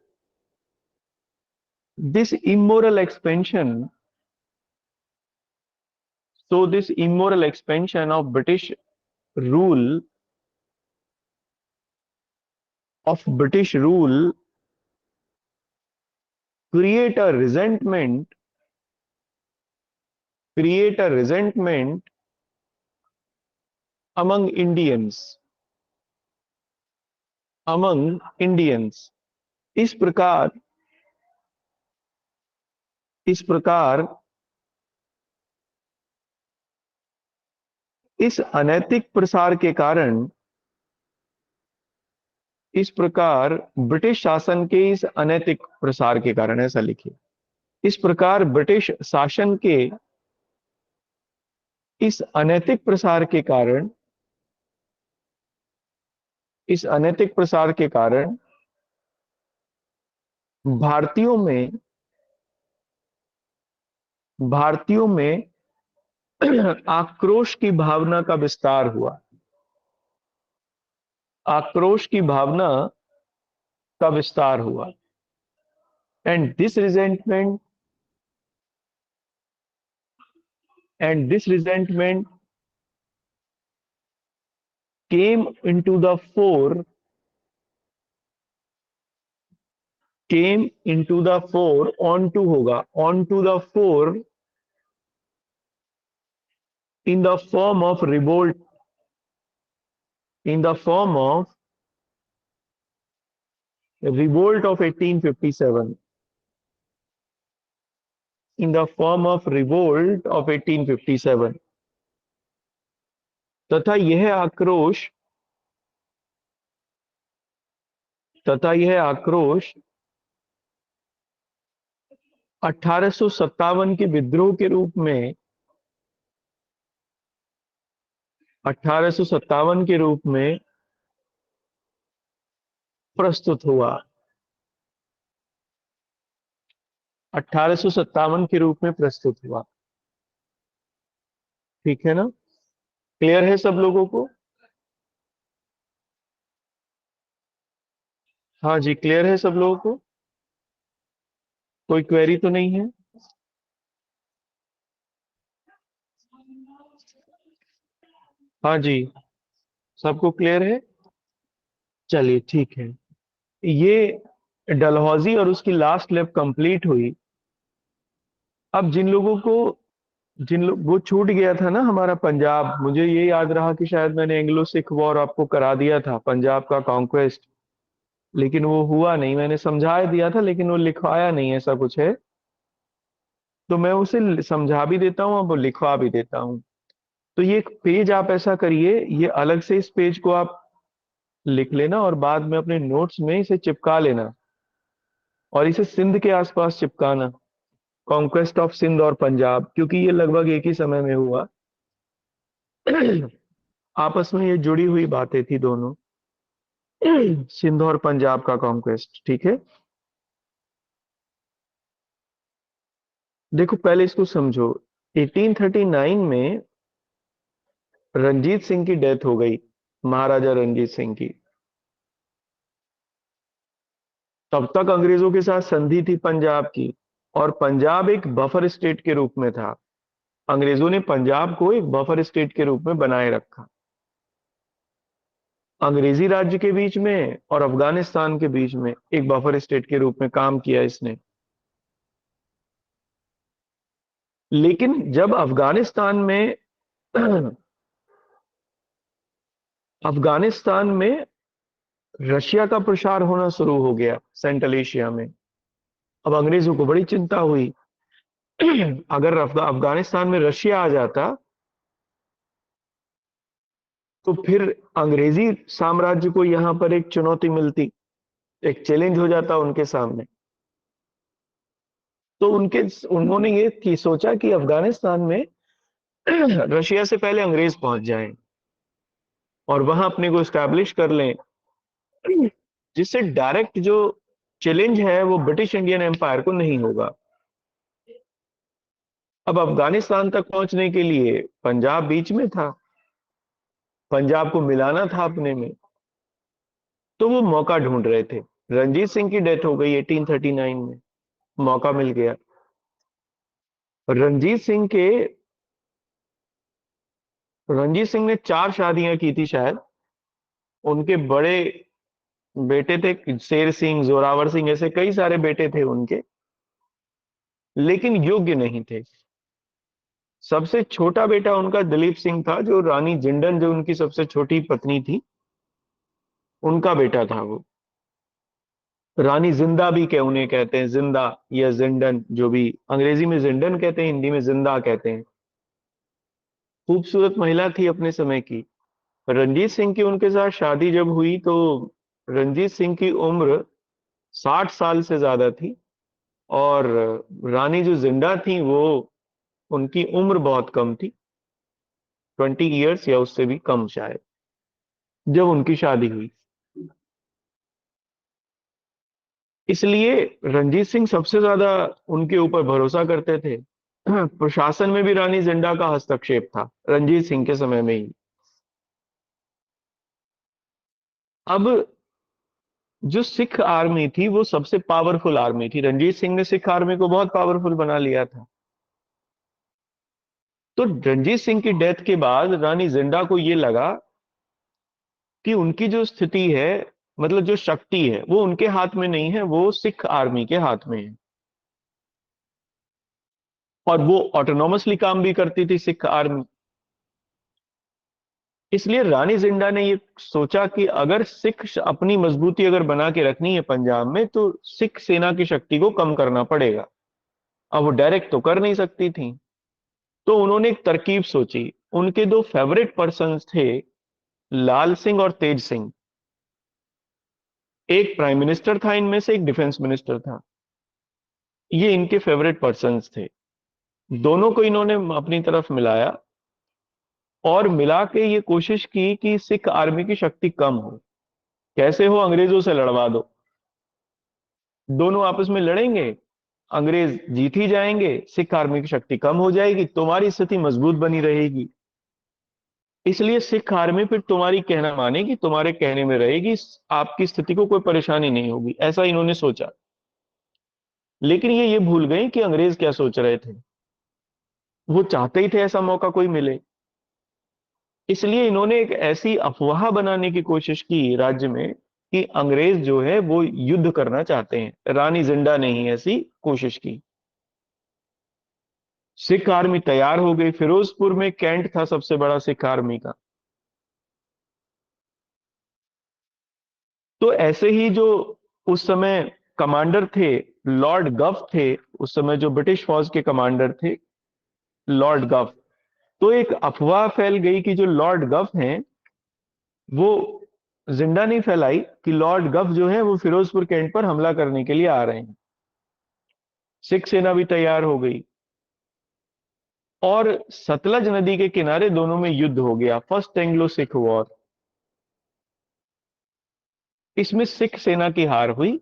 this immoral expansion this immoral expansion of British rule create a resentment among Indians, इस प्रकार इस अनैतिक प्रसार के कारण, इस प्रकार ब्रिटिश शासन के इस अनैतिक प्रसार के कारण, ऐसा लिखिए, इस प्रकार ब्रिटिश शासन के इस अनैतिक प्रसार के कारण, इस अनैतिक प्रसार के कारण भारतीयों में आक्रोश की भावना का विस्तार हुआ। आक्रोश की भावना का विस्तार हुआ। And this resentment came into the fore onto होगा, onto the fore in the form of revolt, in the form of revolt of 1857, in the form of revolt of 1857। तथा यह आक्रोश 1857 के विद्रोह के रूप में, 1857 के रूप में प्रस्तुत हुआ। 1857 के रूप में प्रस्तुत हुआ। ठीक है ना। क्लियर है सब लोगों को? हाँ जी, क्लियर है सब लोगों को? कोई क्वेरी तो नहीं है? हाँ जी, सबको क्लियर है? चलिए ठीक है। ये डलहौजी और उसकी लास्ट लैब कंप्लीट हुई। अब जिन लोग वो छूट गया था ना हमारा पंजाब, मुझे ये याद रहा कि शायद मैंने एंग्लो सिख वॉर आपको करा दिया था, पंजाब का कॉन्क्वेस्ट, लेकिन वो हुआ नहीं। मैंने समझा दिया था लेकिन वो लिखवाया नहीं, ऐसा कुछ है। तो मैं उसे समझा भी देता हूँ, अब वो लिखवा भी देता हूँ। तो ये एक पेज आप ऐसा करिए, ये अलग से इस पेज को आप लिख लेना और बाद में अपने नोट्स में इसे चिपका लेना, और इसे सिंध के आसपास चिपकाना, कॉन्क्वेस्ट ऑफ सिंध और पंजाब, क्योंकि ये लगभग एक ही समय में हुआ। आपस में ये जुड़ी हुई बातें थी दोनों, सिंध और पंजाब का कॉन्क्वेस्ट। ठीक है। देखो पहले इसको समझो। 1839 में रंजीत सिंह की डेथ हो गई, महाराजा रंजीत सिंह की। तब तक अंग्रेजों के साथ संधि थी पंजाब की, और पंजाब एक बफर स्टेट के रूप में था। अंग्रेजों ने पंजाब को एक बफर स्टेट के रूप में बनाए रखा, अंग्रेजी राज्य के बीच में और अफगानिस्तान के बीच में एक बफर स्टेट के रूप में काम किया इसने। लेकिन जब अफगानिस्तान में अफगानिस्तान में रशिया का प्रसार होना शुरू हो गया सेंट्रल एशिया में। अब अंग्रेजों को बड़ी चिंता हुई। अगर अफगानिस्तान में रशिया आ जाता तो फिर अंग्रेजी साम्राज्य को यहां पर एक चुनौती मिलती, एक चैलेंज हो जाता उनके सामने। तो उन्होंने ये सोचा कि अफगानिस्तान में रशिया से पहले अंग्रेज पहुंच जाएं और वहां अपने को स्टैब्लिश कर लें, जिससे डायरेक्ट जो चैलेंज है वो ब्रिटिश इंडियन एम्पायर को नहीं होगा। अब अफगानिस्तान तक पहुंचने के लिए पंजाब बीच में था, पंजाब को मिलाना था अपने में, तो वो मौका ढूंढ रहे थे। रणजीत सिंह की डेथ हो गई 1839 में, मौका मिल गया। रणजीत सिंह के रणजीत सिंह ने 4 शादियां की थी शायद। उनके बड़े बेटे थे शेर सिंह, जोरावर सिंह, ऐसे कई सारे बेटे थे उनके, लेकिन योग्य नहीं थे। सबसे छोटा बेटा उनका दलीप सिंह था, जो रानी जिंदन, जो उनकी सबसे छोटी पत्नी थी, उनका बेटा था वो। रानी जिंदा भी उन्हें कहते हैं, जिंदा या जिंदन, जो भी। अंग्रेजी में जिंदन कहते हैं, हिंदी में जिंदा कहते हैं। खूबसूरत महिला थी अपने समय की। रंजीत सिंह की उनके साथ शादी जब हुई तो रंजीत सिंह की उम्र 60 साल से ज्यादा थी, और रानी जो जिंदा थी वो, उनकी उम्र बहुत कम थी, 20 ईयर्स या उससे भी कम शायद, जब उनकी शादी हुई। इसलिए रंजीत सिंह सबसे ज्यादा उनके ऊपर भरोसा करते थे। प्रशासन में भी रानी जिंदा का हस्तक्षेप था रंजीत सिंह के समय में ही। अब जो सिख आर्मी थी वो सबसे पावरफुल आर्मी थी। रंजीत सिंह ने सिख आर्मी को बहुत पावरफुल बना लिया था। तो रंजीत सिंह की डेथ के बाद रानी जिंदा को यह लगा कि उनकी जो स्थिति है, मतलब जो शक्ति है, वो उनके हाथ में नहीं है, वो सिख आर्मी के हाथ में है। और वो ऑटोनॉमसली काम भी करती थी सिख आर्मी। इसलिए रानी जिंदा ने ये सोचा कि अगर सिख अपनी मजबूती अगर बना के रखनी है पंजाब में, तो सिख सेना की शक्ति को कम करना पड़ेगा। अब वो डायरेक्ट तो कर नहीं सकती थी, तो उन्होंने एक तरकीब सोची। उनके 2 फेवरेट पर्सन्स थे, लाल सिंह और तेज सिंह। एक प्राइम मिनिस्टर था इनमें से, एक डिफेंस मिनिस्टर था। ये इनके फेवरेट पर्सन्स थे। दोनों को इन्होंने अपनी तरफ मिलाया और मिला के ये कोशिश की कि सिख आर्मी की शक्ति कम हो। कैसे हो? अंग्रेजों से लड़वा दो, दोनों आपस में लड़ेंगे, अंग्रेज जीत ही जाएंगे, सिख आर्मी की शक्ति कम हो जाएगी, तुम्हारी स्थिति मजबूत बनी रहेगी। इसलिए सिख आर्मी फिर तुम्हारी कहना मानेगी, तुम्हारे कहने में रहेगी, आपकी स्थिति को कोई परेशानी नहीं होगी। ऐसा इन्होंने सोचा। लेकिन ये भूल गए कि अंग्रेज क्या सोच रहे थे। वो चाहते ही थे ऐसा मौका कोई मिले। इसलिए इन्होंने एक ऐसी अफवाह बनाने की कोशिश की राज्य में कि अंग्रेज जो है वो युद्ध करना चाहते हैं। रानी जिंदा ने ही ऐसी कोशिश की। सिख आर्मी तैयार हो गई। फिरोजपुर में कैंट था सबसे बड़ा सिख आर्मी का। तो ऐसे ही जो उस समय कमांडर थे, लॉर्ड गफ थे, उस समय जो ब्रिटिश फौज के कमांडर थे, लॉर्ड गफ। तो एक अफवाह फैल गई कि जो लॉर्ड गफ हैं, वो जिंदा नहीं फैलाई कि लॉर्ड गफ जो है वो फिरोजपुर कैंट पर हमला करने के लिए आ रहे हैं। सिख सेना भी तैयार हो गई और सतलज नदी के किनारे दोनों में युद्ध हो गया, फर्स्ट एंग्लो सिख वॉर। इसमें सिख सेना की हार हुई।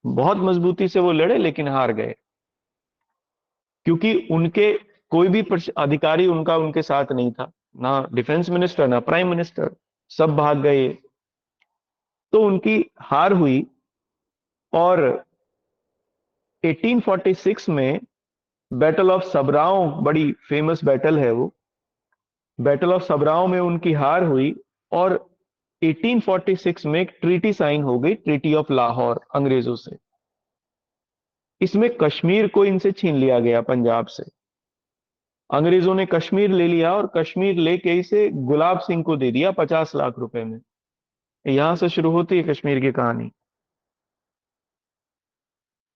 बहुत मजबूती से वो लड़े लेकिन हार गए, क्योंकि उनके कोई भी अधिकारी उनका उनके साथ नहीं था, ना डिफेंस मिनिस्टर ना प्राइम मिनिस्टर, सब भाग गए। तो उनकी हार हुई। और 1846 में बैटल ऑफ सबराओ, बड़ी फेमस बैटल है वो, बैटल ऑफ सबराओ में उनकी हार हुई। और 1846 में एक ट्रीटी साइन हो गई, ट्रीटी ऑफ लाहौर, अंग्रेजों से। इसमें कश्मीर को इनसे छीन लिया गया पंजाब से। अंग्रेजों ने कश्मीर ले लिया और कश्मीर लेके इसे गुलाब सिंह को दे दिया 50 लाख रुपए में। यहां से शुरू होती है कश्मीर की कहानी।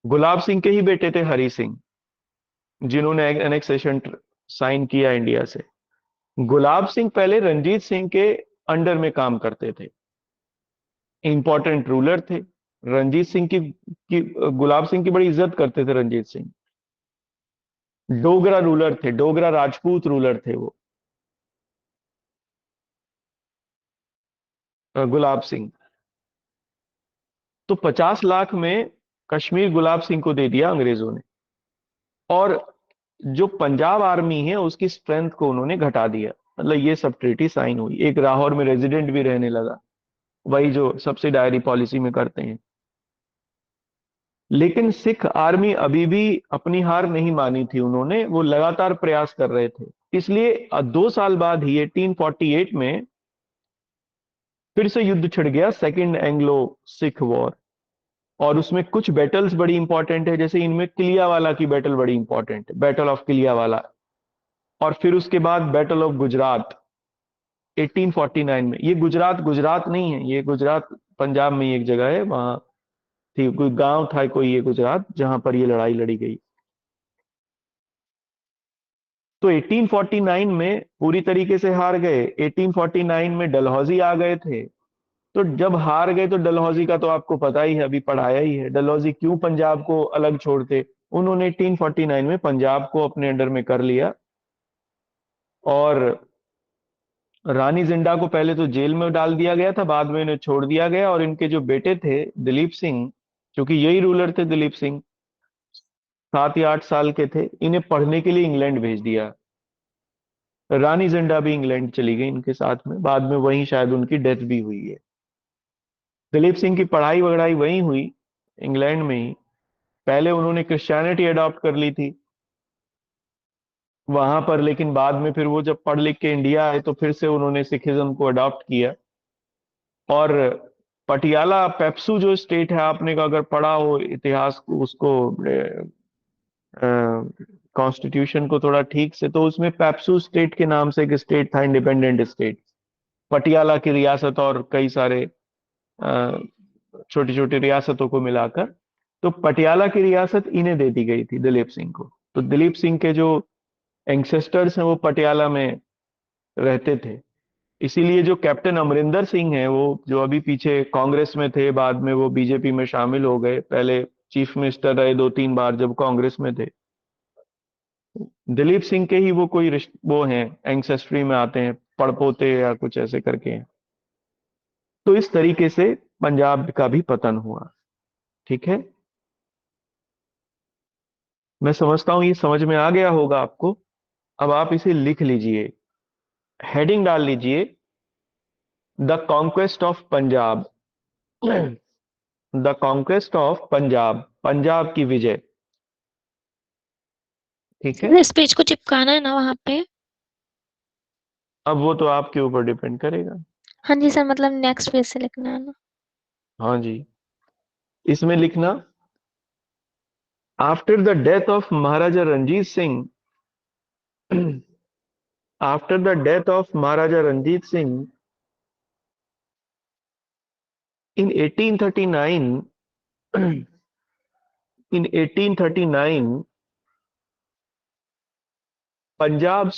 गुलाब सिंह के ही बेटे थे हरि सिंह, जिन्होंने एनेक्सेशन साइन किया इंडिया से। गुलाब सिंह पहले रंजीत सिंह के अंडर में काम करते थे, इंपॉर्टेंट रूलर थे। रंजीत सिंह की गुलाब सिंह की बड़ी इज्जत करते थे रंजीत सिंह। डोगरा रूलर थे, डोगरा राजपूत रूलर थे वो, गुलाब सिंह। तो 50 लाख में कश्मीर गुलाब सिंह को दे दिया अंग्रेजों ने, और जो पंजाब आर्मी है उसकी स्ट्रेंथ को उन्होंने घटा दिया। मतलब ये सब ट्रीटी साइन हुई, एक लाहौर में रेजिडेंट भी रहने लगा, वही जो सब्सिडायरी पॉलिसी में करते हैं। लेकिन सिख आर्मी अभी भी अपनी हार नहीं मानी थी, उन्होंने वो लगातार प्रयास कर रहे थे। इसलिए 2 साल बाद ही 1848 में फिर से युद्ध छिड़ गया, सेकेंड एंग्लो सिख वॉर। और उसमें कुछ बैटल्स बड़ी इंपॉर्टेंट है, जैसे इनमें किलियावाला की बैटल बड़ी इंपॉर्टेंट है, बैटल ऑफ किलियावाला। और फिर उसके बाद बैटल ऑफ गुजरात 1849 में। ये गुजरात गुजरात नहीं है, ये गुजरात पंजाब में ही एक जगह है, वहां थी, कोई गांव था कोई, ये गुजरात जहां पर ये लड़ाई लड़ी गई। तो 1849 में पूरी तरीके से हार गए। 1849 में डलहौजी आ गए थे। तो जब हार गए तो डलहौजी का तो आपको पता ही है, अभी पढ़ाया ही है, डलहौजी क्यों पंजाब को अलग छोड़ते। उन्होंने 1849 में पंजाब को अपने अंडर में कर लिया, और रानी जिंडा को पहले तो जेल में डाल दिया गया था, बाद में इन्हें छोड़ दिया गया। और इनके जो बेटे थे दिलीप सिंह, क्योंकि यही रूलर थे दिलीप सिंह, 7 या 8 साल के थे, इन्हें पढ़ने के लिए इंग्लैंड भेज दिया। रानी जिंडा भी इंग्लैंड चली गई इनके साथ में, बाद में वहीं शायद उनकी डेथ भी हुई है। दिलीप सिंह की पढ़ाई वगढ़ाई वहीं हुई, इंग्लैंड में ही। पहले उन्होंने क्रिश्चियनिटी अडॉप्ट कर ली थी वहां पर, लेकिन बाद में फिर वो जब पढ़ लिख के इंडिया आए तो फिर से उन्होंने सिखिज्म को अडॉप्ट किया। और पटियाला पेप्सू जो स्टेट है, आपने का अगर पढ़ा हो इतिहास को, उसको कॉन्स्टिट्यूशन को थोड़ा ठीक से, तो उसमें पेप्सू स्टेट के नाम से एक स्टेट था, इंडिपेंडेंट स्टेट। पटियाला की रियासत और कई सारे छोटी छोटी रियासतों को मिलाकर। तो पटियाला की रियासत इन्हें दे दी गई थी दिलीप सिंह को। तो दिलीप सिंह के जो एंसेस्टर्स हैं वो पटियाला में रहते थे। इसीलिए जो कैप्टन अमरिंदर सिंह हैं, वो जो अभी पीछे कांग्रेस में थे, बाद में वो बीजेपी में शामिल हो गए, पहले चीफ मिनिस्टर रहे 2-3 बार जब कांग्रेस में थे। दिलीप सिंह के ही वो कोई वो हैं, एंसेस्ट्री में आते हैं, पड़पोते या कुछ ऐसे करके हैं। तो इस तरीके से पंजाब का भी पतन हुआ। ठीक है, मैं समझता हूं ये समझ में आ गया होगा आपको। अब आप इसे लिख लीजिए, हेडिंग डाल लीजिए, the conquest of Punjab. The conquest of Punjab, Punjab की विजय। ठीक है, इस पेज को चिपकाना है ना वहाँ पे? अब वो तो आपके ऊपर डिपेंड करेगा। हाँ जी सर, मतलब नेक्स्ट पेज से लिखना है ना? हाँ जी, इसमें लिखना, after the death of Maharaja Ranjit Singh, after the death of Maharaja Ranjit Singh in 1839, in 1839 Punjab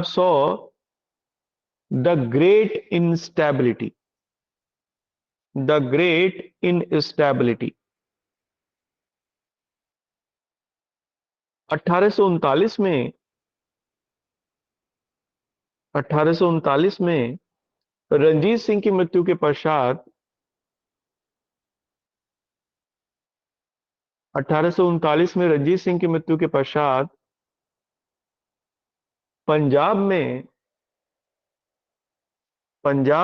saw the great instability, the great instability. 1839 में 1839 में रंजीत सिंह की मृत्यु के पश्चात 1839 में रंजीत सिंह की मृत्यु के पश्चात पंजाब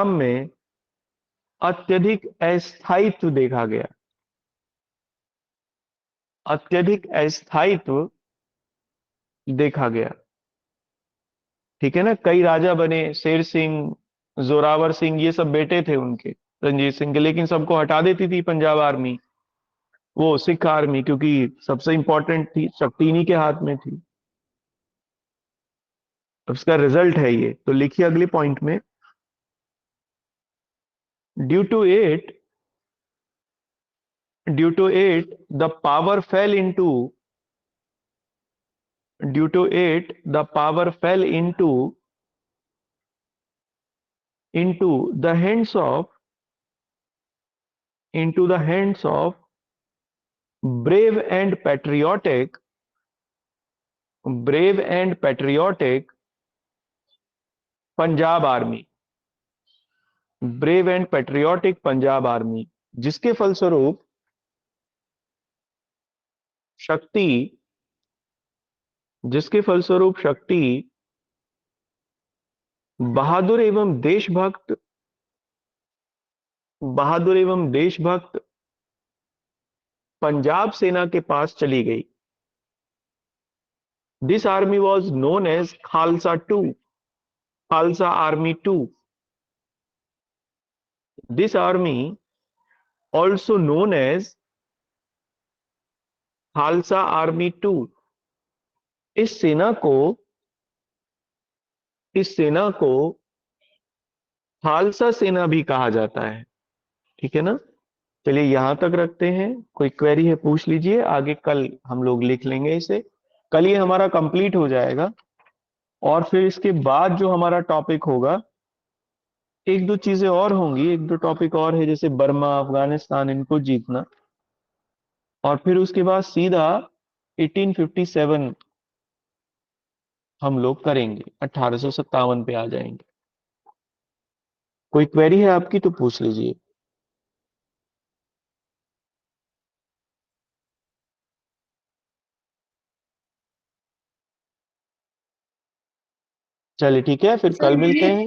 में अत्यधिक अस्थायित्व देखा गया। अत्यधिक अस्थायित्व देखा गया। ठीक है ना, कई राजा बने, शेर सिंह, जोरावर सिंह, ये सब बेटे थे उनके, रंजीत सिंह के, लेकिन सबको हटा देती थी पंजाब आर्मी। वो सिख आर्मी, क्योंकि सबसे इंपॉर्टेंट थी, शक्ति इन्हीं के हाथ में थी। उसका रिजल्ट है ये, तो लिखिए अगले पॉइंट में, due to it the power fell into the power fell into the hands of brave and patriotic Punjab army, brave and patriotic Punjab army, जिसके फलस्वरूप शक्ति बहादुर एवं देशभक्त पंजाब सेना के पास चली गई। This army was known as Khalsa army 2। This army also known as Khalsa army 2। इस सेना को खालसा सेना भी कहा जाता है। ठीक है ना? चलिए यहां तक रखते हैं। कोई क्वेरी है पूछ लीजिए, आगे कल हम लोग लिख लेंगे इसे। कल ये हमारा कंप्लीट हो जाएगा और फिर इसके बाद जो हमारा टॉपिक होगा, एक दो चीजें और होंगी, एक दो टॉपिक और है, जैसे बर्मा, अफगानिस्तान, इनको जीतना। और फिर उसके बाद सीधा 1857 हम लोग करेंगे, 1857 पे आ जाएंगे। कोई क्वेरी है आपकी तो पूछ लीजिए। चलिए ठीक है, फिर सर कल मिलते ये हैं।